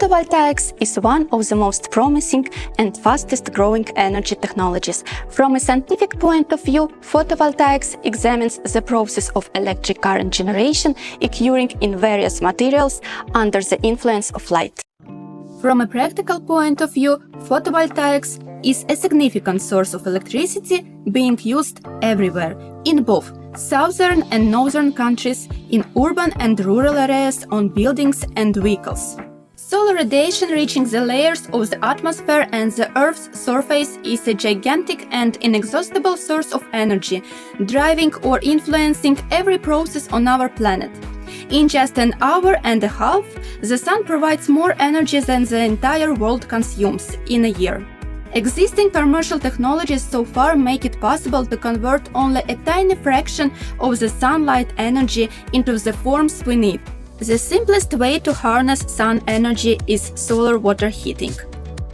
Photovoltaics is one of the most promising and fastest growing energy technologies. From a scientific point of view, photovoltaics examines the process of electric current generation occurring in various materials under the influence of light. From a practical point of view, photovoltaics is a significant source of electricity being used everywhere, in both southern and northern countries, in urban and rural areas, on buildings and vehicles. Solar radiation reaching the layers of the atmosphere and the Earth's surface is a gigantic and inexhaustible source of energy, driving or influencing every process on our planet. In just an hour and a half, the sun provides more energy than the entire world consumes in a year. Existing commercial technologies so far make it possible to convert only a tiny fraction of the sunlight energy into the forms we need. The simplest way to harness sun energy is solar water heating.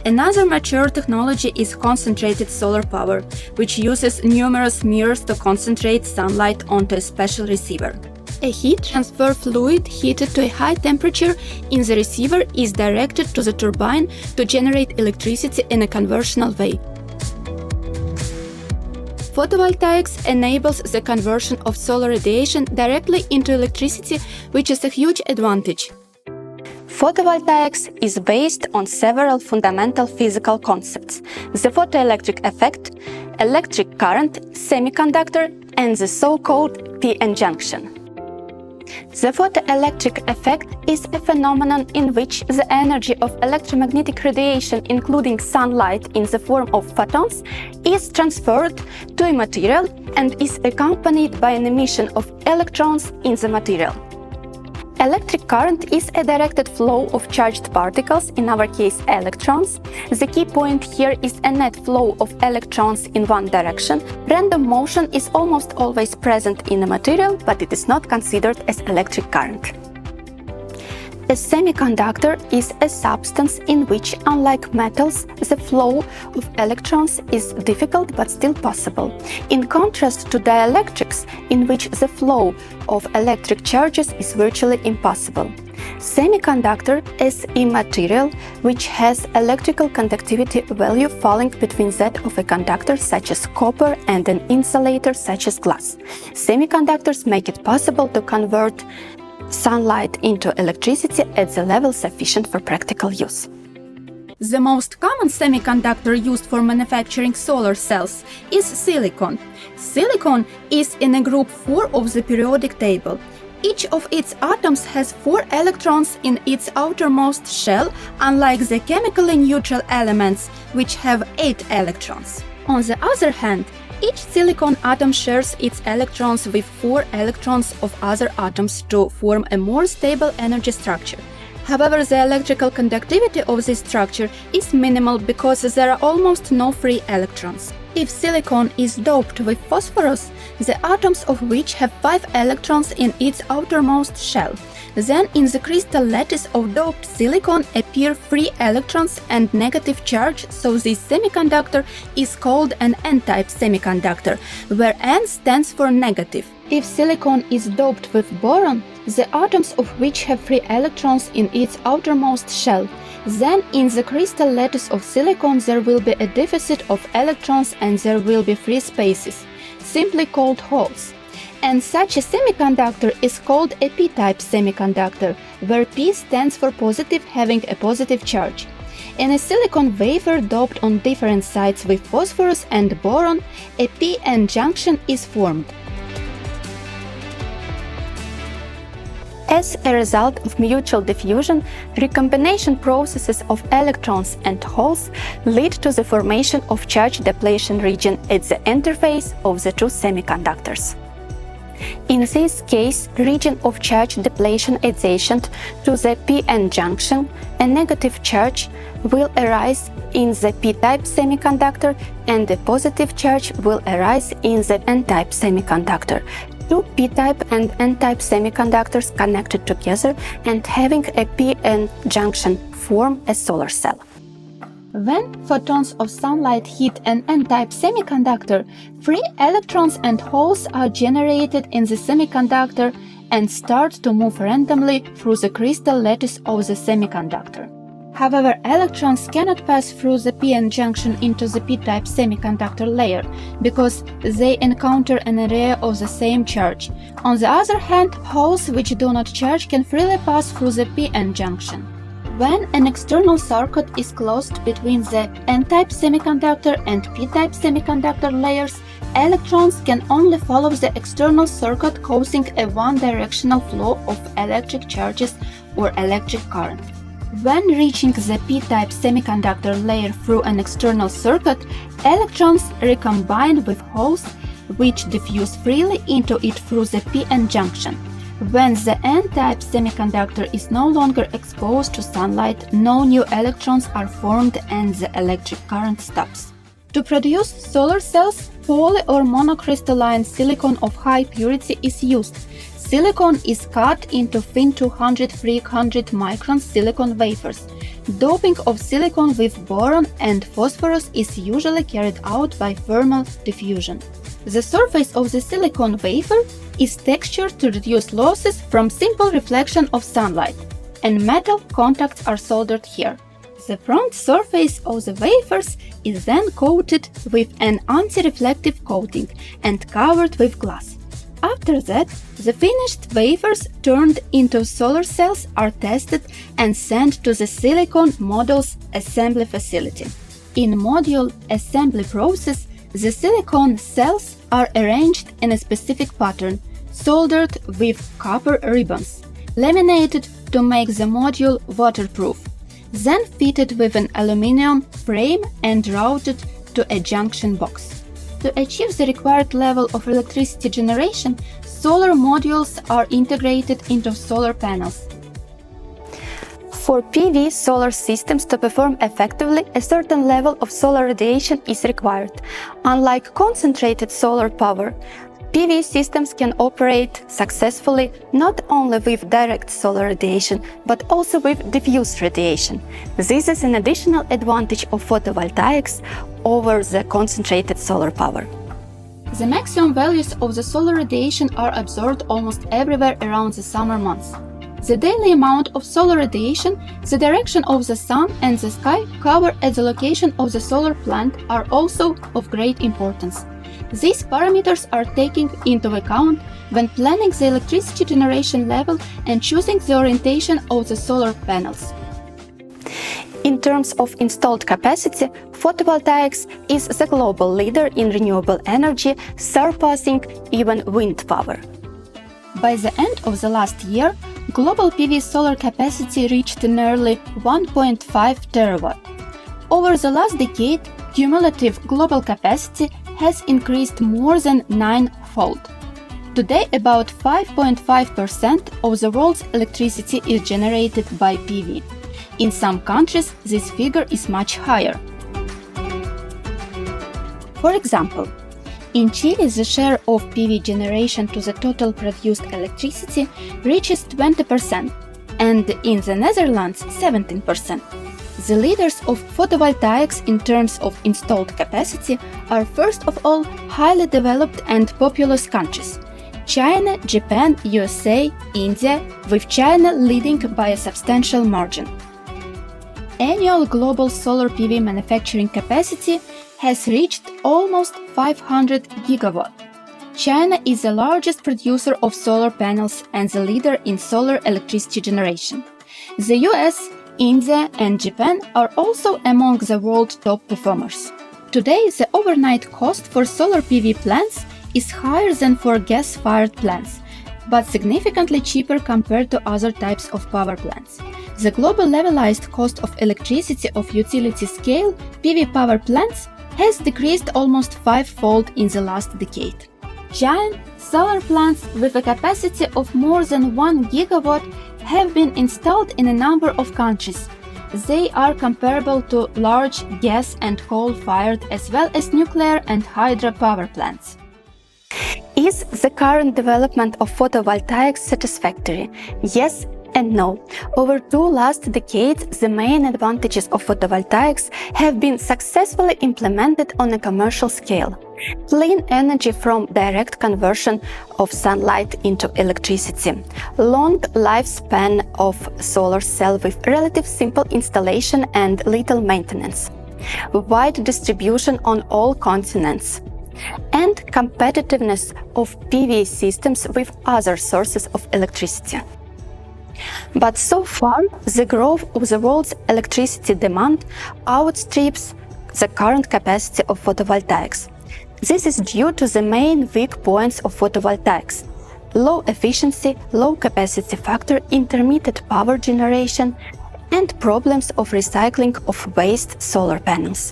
Another mature technology is concentrated solar power, which uses numerous mirrors to concentrate sunlight onto a special receiver. A heat transfer fluid heated to a high temperature in the receiver is directed to the turbine to generate electricity in a conventional way. Photovoltaics enables the conversion of solar radiation directly into electricity, which is a huge advantage. Photovoltaics is based on several fundamental physical concepts: the photoelectric effect, electric current, semiconductor, and the so-called p-n junction. The photoelectric effect is a phenomenon in which the energy of electromagnetic radiation, including sunlight in the form of photons, is transferred to a material and is accompanied by an emission of electrons in the material. Electric current is a directed flow of charged particles, in our case electrons. The key point here is a net flow of electrons in one direction. Random motion is almost always present in a material, but it is not considered as electric current. A semiconductor is a substance in which, unlike metals, the flow of electrons is difficult but still possible, in contrast to dielectrics, in which the flow of electric charges is virtually impossible. Semiconductor is a material which has electrical conductivity value falling between that of a conductor such as copper and an insulator such as glass. Semiconductors make it possible to convert sunlight into electricity at the level sufficient for practical use. The most common semiconductor used for manufacturing solar cells is silicon. Silicon is in a group 4 of the periodic table. Each of its atoms has 4 electrons in its outermost shell, unlike the chemically neutral elements, which have 8 electrons. On the other hand, each silicon atom shares its electrons with 4 electrons of other atoms to form a more stable energy structure. However, the electrical conductivity of this structure is minimal because there are almost no free electrons. If silicon is doped with phosphorus, the atoms of which have 5 electrons in its outermost shell, then in the crystal lattice of doped silicon appear free electrons and negative charge, so this semiconductor is called an n-type semiconductor, where n stands for negative. If silicon is doped with boron, the atoms of which have free electrons in its outermost shell, then in the crystal lattice of silicon there will be a deficit of electrons and there will be free spaces, simply called holes. And such a semiconductor is called a p-type semiconductor, where p stands for positive, having a positive charge. In a silicon wafer doped on different sides with phosphorus and boron, a p-n junction is formed. As a result of mutual diffusion, recombination processes of electrons and holes lead to the formation of charge depletion region at the interface of the two semiconductors. In this case, region of charge depletion adjacent to the p-n junction, a negative charge will arise in the p-type semiconductor and a positive charge will arise in the n-type semiconductor. Two p-type and n-type semiconductors connected together and having a p-n junction form a solar cell. When photons of sunlight hit an n-type semiconductor, free electrons and holes are generated in the semiconductor and start to move randomly through the crystal lattice of the semiconductor. However, electrons cannot pass through the p-n junction into the p-type semiconductor layer because they encounter an area of the same charge. On the other hand, holes which do not charge can freely pass through the p-n junction. When an external circuit is closed between the n-type semiconductor and p-type semiconductor layers, electrons can only follow the external circuit, causing a one-directional flow of electric charges or electric current. When reaching the p-type semiconductor layer through an external circuit, electrons recombine with holes which diffuse freely into it through the p-n junction. When the n-type semiconductor is no longer exposed to sunlight, no new electrons are formed and the electric current stops. To produce solar cells, poly or monocrystalline silicon of high purity is used. Silicon is cut into thin 200-300 micron silicon wafers. Doping of silicon with boron and phosphorus is usually carried out by thermal diffusion. The surface of the silicon wafer is textured to reduce losses from simple reflection of sunlight, and metal contacts are soldered here. The front surface of the wafers is then coated with an anti-reflective coating and covered with glass. After that, the finished wafers turned into solar cells are tested and sent to the silicon module's assembly facility. In module assembly process, the silicon cells are arranged in a specific pattern, soldered with copper ribbons, laminated to make the module waterproof, then fitted with an aluminum frame and routed to a junction box. To achieve the required level of electricity generation, solar modules are integrated into solar panels. For PV solar systems to perform effectively, a certain level of solar radiation is required. Unlike concentrated solar power, PV systems can operate successfully not only with direct solar radiation, but also with diffuse radiation. This is an additional advantage of photovoltaics over the concentrated solar power. The maximum values of the solar radiation are absorbed almost everywhere around the summer months. The daily amount of solar radiation, the direction of the sun and the sky cover at the location of the solar plant are also of great importance. These parameters are taken into account when planning the electricity generation level and choosing the orientation of the solar panels. In terms of installed capacity, photovoltaics is the global leader in renewable energy, surpassing even wind power. By the end of the last year, global PV solar capacity reached nearly 1.5 terawatt. Over the last decade, cumulative global capacity has increased more than 9-fold. Today, about 5.5% of the world's electricity is generated by PV. In some countries, this figure is much higher. For example, in Chile, the share of PV generation to the total produced electricity reaches 20%, and in the Netherlands, 17%. The leaders of photovoltaics in terms of installed capacity are first of all highly developed and populous countries: China, Japan, USA, India, with China leading by a substantial margin. Annual global solar PV manufacturing capacity has reached almost 500 gigawatt. China is the largest producer of solar panels and the leader in solar electricity generation. The US, India and Japan are also among the world's top performers. Today, the overnight cost for solar PV plants is higher than for gas-fired plants, but significantly cheaper compared to other types of power plants. The global levelized cost of electricity of utility-scale PV power plants has decreased almost 5-fold in the last decade. Giant solar plants with a capacity of more than 1 gigawatt have been installed in a number of countries. They are comparable to large gas and coal-fired as well as nuclear and hydropower plants. Is the current development of photovoltaics satisfactory? Yes, And no, over 2 last decades, the main advantages of photovoltaics have been successfully implemented on a commercial scale. Clean energy from direct conversion of sunlight into electricity, long lifespan of solar cell with relative simple installation and little maintenance, wide distribution on all continents, and competitiveness of PV systems with other sources of electricity. But so far, the growth of the world's electricity demand outstrips the current capacity of photovoltaics. This is due to the main weak points of photovoltaics: low efficiency, low capacity factor, intermittent power generation, and problems of recycling of waste solar panels.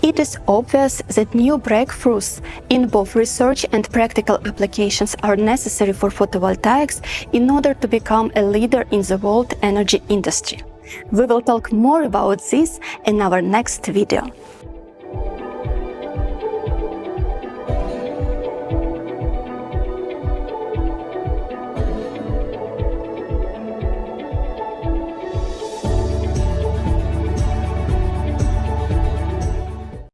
It is obvious that new breakthroughs in both research and practical applications are necessary for photovoltaics in order to become a leader in the world energy industry. We will talk more about this in our next video.